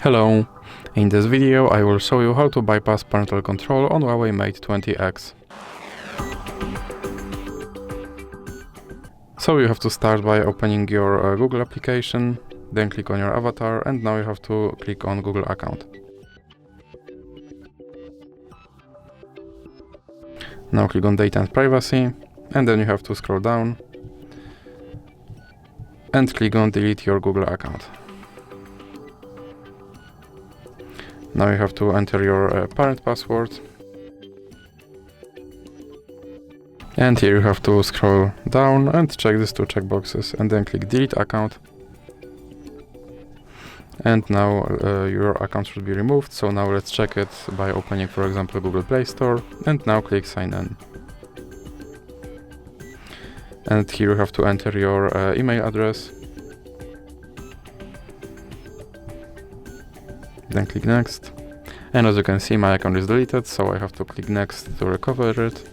Hello! In this video I will show you how to bypass parental control on HUAWEI Mate 20X. So you have to start by opening your Google application, then click on your avatar, and now you have to click on Google account. Now click on Data and Privacy, and then you have to scroll down and click on Delete your Google account. Now you have to enter your parent password, and here you have to scroll down and check these two checkboxes and then click Delete account. And now your account should be removed, so now let's check it by opening, for example, Google Play Store, and now click Sign In. And here you have to enter your email address. Then click Next. And as you can see, my account is deleted, so I have to click Next to recover it.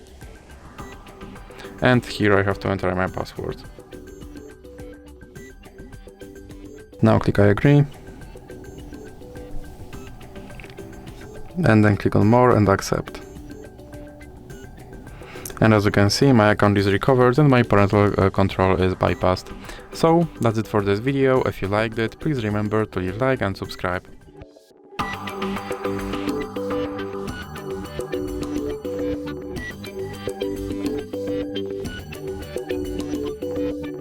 And here I have to enter my password. Now click I agree. And then click on More and Accept. And as you can see, my account is recovered and my parental control is bypassed. So that's it for this video. If you liked it, please remember to leave a like and subscribe.